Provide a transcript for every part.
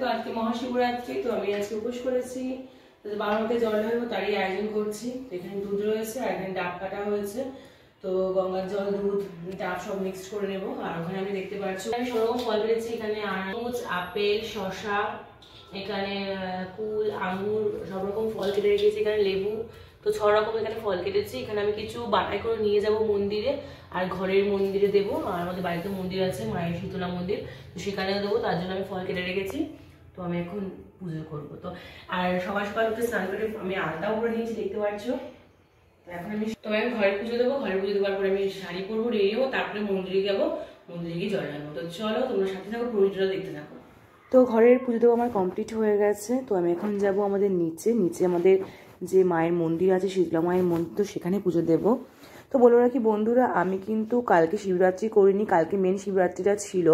তো আজকে মহাশিবরাত্রি, তো আমি আজকে উপোস করেছি। বারোতে জল ঢালবো তারই আয়োজন করছি। এখানে দুধ রয়েছে আর এখানে ডাব কাটা হয়েছে, তো গঙ্গার জল, দুধ, ডাব সব মিক্সড করে নেবো। আর ওখানে আমি দেখতে পাচ্ছি আমি সব রকম ফল পেয়েছি। এখানে আনারস, আপেল, শসা, এখানে কুল, আঙ্গুর, সব রকম ফল কেটে রেখেছি। এখানে লেবু, তো 6 রকম এখানে ফল কেটেছি। এখানে আমি কিছু বাটাই করে নিয়ে যাব মন্দিরে, আর ঘরের মন্দিরে দেবো। আর আমাদের বাড়িতে মন্দির আছে, মায়ের শীতলা মন্দির, তো সেখানেও দেবো। তার জন্য আমি ফল কেটে রেখেছি। তো আমি এখন পুজো করবো। তো আর সকাল সকাল উঠে স্নান করে আমি আলতাও করে নিয়েছি, দেখতে পাচ্ছ। এখন আমি ঘরে পুজো দেবো। ঘরে পুজো দেওয়ার পরে আমি শাড়ি পরবো, রেডি হবো, তারপরে মন্দিরে যাবো, মন্দিরে গিয়ে জল ঢালবো। তো চলো তোমরা সাথে থাকো, পুজোটা দেখতে থাকো। তো ঘরের পুজো দেওয়া আমার কমপ্লিট হয়ে গেছে। তো আমি এখন যাব আমাদের নিচে আমাদের যে মায়ের মন্দির আছে, শীতলা মায়ের মন্দির, তো সেখানে পুজো দেব। তো বলে রাখি বন্ধুরা, আমি কিন্তু কালকে শিবরাত্রি করিনি, কালকে মেন শিবরাত্রিটা ছিল।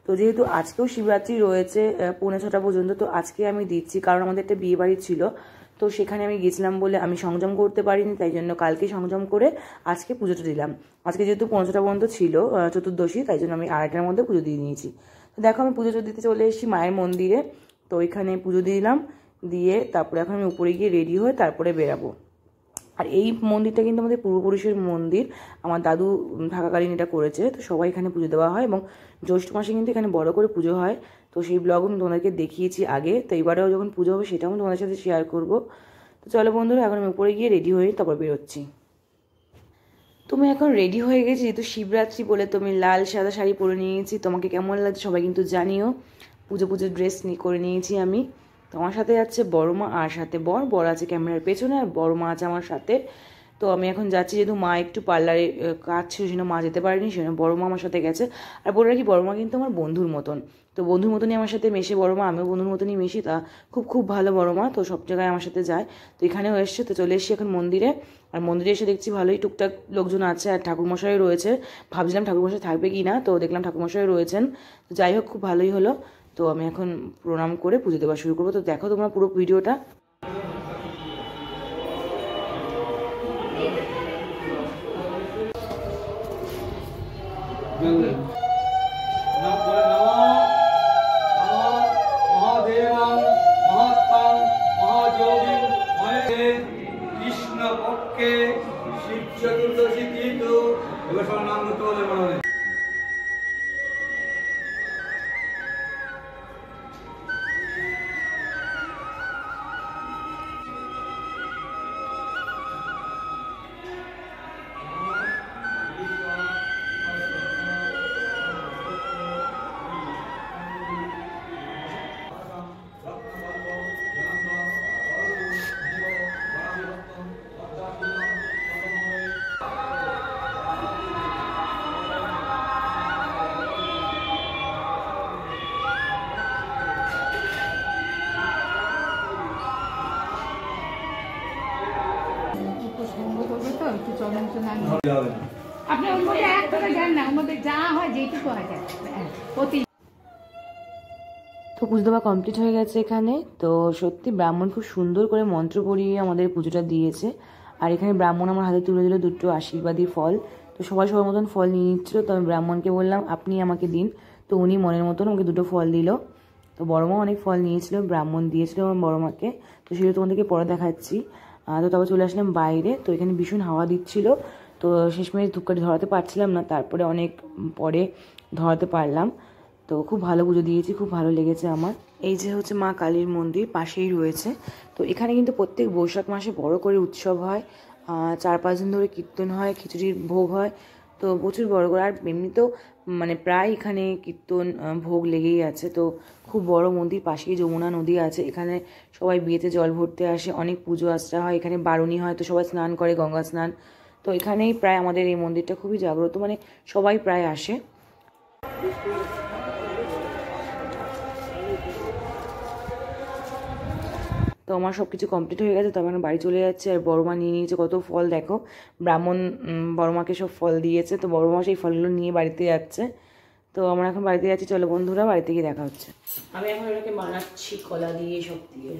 তো যেহেতু আজকেও শিবরাত্রি রয়েছে 5:30 পর্যন্ত, তো আজকে আমি দিচ্ছি, কারণ আমাদের একটা বিয়ে বাড়ি ছিল, তো সেখানে আমি গেছিলাম বলে আমি সংযম করতে পারিনি, তাই জন্য কালকে সংযম করে আজকে পুজোটা দিলাম। আজকে যেহেতু 5:30 পর্যন্ত ছিল চতুর্দশী, তাই জন্য আমি 2:30টার মধ্যে পুজো দিয়ে নিয়েছি। তো দেখো আমি পুজো দিতে চলে এসেছি মায়ের মন্দিরে। তো এখানে পুজো দিলাম, দিয়ে তারপরে এখন আমি উপরে গিয়ে রেডি হয়ে তারপরে বেরাবো। আর এই মন্দিরটা কিন্তু আমাদের পূর্বপুরুষের মন্দির, আমার দাদু থাকাকালীন এটা করেছে। তো সবাই এখানে পুজো দেওয়া হয় এবং জ্যৈষ্ঠ মাসে কিন্তু এখানে বড় করে পুজো হয়। তো সেই ব্লগ আমি তোমাদেরকে দেখিয়েছি আগে, তো এবারেও যখন পুজো হবে সেটাও আমি তোমাদের সাথে শেয়ার করব। তো চলো বন্ধুরা, এখন আমি উপরে গিয়ে রেডি হয়ে তারপর বেরোচ্ছি। তুমি এখন রেডি হয়ে গেছি, যেহেতু শিবরাত্রি বলে তুমি লাল সাদা শাড়ি পরে নিয়েছি। তোমাকে কেমন লাগছে সবাই কিন্তু জানিও। পুজো ড্রেস করে নিয়েছি আমি। তো আমার সাথে যাচ্ছে বড় মা, আর সাথে বর আছে ক্যামেরার পেছনে, আর বড় মা আছে আমার সাথে। তো আমি এখন যাচ্ছি, যেহেতু মা একটু পার্লারে কাজ ছিল, সেজন্য মা যেতে পারেনি, সেজন্য বড় মা আমার সাথে গেছে। আর বলে রাখি বড় মা কিন্তু আমার বন্ধুর মতন, তো বন্ধুর মতনই আমার সাথে মেশে বড় মা, আমিও বন্ধুর মতনই মেশি। তা খুব ভালো বড় মা, তো সব জায়গায় আমার সাথে যায়। তো এখানেও এসছে। তো চলে এসেছি এখন মন্দিরে। আর মন্দিরে এসে দেখছি ভালোই টুকটাক লোকজন আছে, আর ঠাকুরমশাই রয়েছে। ভাবছিলাম ঠাকুরমশাই থাকবে কি না, তো দেখলাম ঠাকুরমশাই রয়েছেন। তো যাই হোক, খুব ভালোই হলো। তো আমি এখন প্রণাম করে পুজো দেওয়া শুরু করবো। তো দেখো তোমরা পুরো ভিডিওটা। কৃষ্ণ পক্ষে শিব চতুর্দশী তীর্থ এবার সব নাম করতে বলে মনে হয়। আপনি ওর মধ্যে এক করে যান না, ওর মধ্যে যা হয় যেটুকু হয় যায় প্রতি। তো পুজো দেওয়া কমপ্লিট হয়ে গেছে এখানে। তো সত্যি ব্রাহ্মণ খুব সুন্দর করে মন্ত্র পড়িয়ে আমাদের পুজোটা দিয়েছে। আর এখানে ব্রাহ্মণ আমার হাতে তুলে দিল দুটো আশীর্বাদী ফল। তো সবাই সবার মতন ফল নিয়ে নিচ্ছিল। তো আমি ব্রাহ্মণকে বললাম আপনি আমাকে দিন, তো উনি মনের মতন আমাকে দুটো ফল দিল। তো বড় মা অনেক ফল নিয়েছিল, ব্রাহ্মণ দিয়েছিল আমার বড় মাকে। তো সেটা তোমাদেরকে পরে দেখাচ্ছি। তো তারপর চলে আসলাম বাইরে। তো এখানে ভীষণ হাওয়া দিচ্ছিল, তো শেষমেশ ধূপকাঠি ধরাতে পারছিলাম না, তারপরে অনেক পরে ধরাতে পারলাম। তো খুব ভালো পুজো দিয়েছি, খুব ভালো লেগেছে আমার। এই যে হচ্ছে মা কালীর মন্দির, পাশেই রয়েছে। তো এখানে কিন্তু প্রত্যেক বৈশাখ মাসে বড় করে উৎসব হয়, 4-5 দিন ধরে কীর্তন হয়, খিচুড়ির ভোগ হয়। তো প্রচুর বড় করে, আর এমনিতেও মানে প্রায় এখানে কীর্তন ভোগ লেগেই আছে। তো খুব বড় মন্দির, পাশেই যমুনা নদী আছে। এখানে সবাই বিয়েতে জল ভরতে আসে, অনেক পুজো আচ্চা হয়, এখানে বারুণী হয়, তো সবাই স্নান করে, গঙ্গা স্নান। তো এখানেই প্রায় আমাদের এই মন্দিরটা খুবই জাগ্রত, মানে সবাই প্রায় আসে। তো আমার সব কিছু কমপ্লিট হয়ে গেছে, তো আমার বাড়ি চলে যাচ্ছে। আর বড় মা নিয়ে নিয়েছে কত ফল, দেখো ব্রাহ্মণ বড় মাকে সব ফল দিয়েছে। তো বড় মা সেই ফলগুলো নিয়ে বাড়িতে যাচ্ছে। তো আমরা এখন বাড়িতে যাচ্ছি, চলো বন্ধুরা বাড়িতে গিয়ে দেখা হচ্ছে। আমি এখন এটাকে বানাচ্ছি কলা দিয়ে, সব দিয়ে।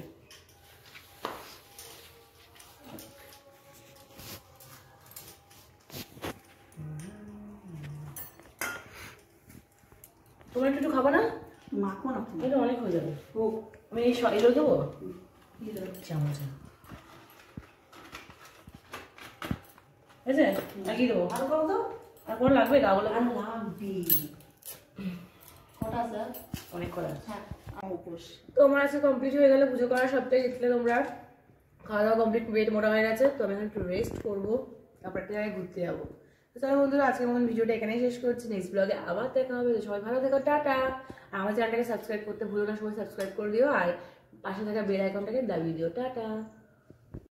তোমরা একটু খাবো না? মাখন আপনি এটা অনেক হয়ে যাবে। ও আমি এই এগুলো দেবো কি দাও চামচ। আছে আর কি দেবো? আর কত দাও আর কোনো লাগবে গাগুলো? আর লাগবে কটা স্যার অনেক করা আছে। হ্যাঁ আমার উপোস তো আমার আজকে কমপ্লিট হয়ে গেল পুজো করা সবটাই দেখলে তোমরা। খাওয়া দাওয়া কমপ্লিট, ওয়েট মোটা হয়ে গেছে, তো আমি এখন একটু রেস্ট করবো, তারপর একটা জায়গায় ঘুরতে যাবো। তো চলো বন্ধুরা, আজকের মতন ভিডিওটা এখানেই শেষ করছি। নেক্সট ব্লগে আবার দেখা হবে। তো সবাই ভালো থেকো, টাটা। আর আমার চ্যানেলটাকে সাবস্ক্রাইব করতে ভুলো না, সবাই সাবস্ক্রাইব করে দিও, আর পাশে থাকা বেল আইকনটাকে দাবিয়ে দিও। টাটা।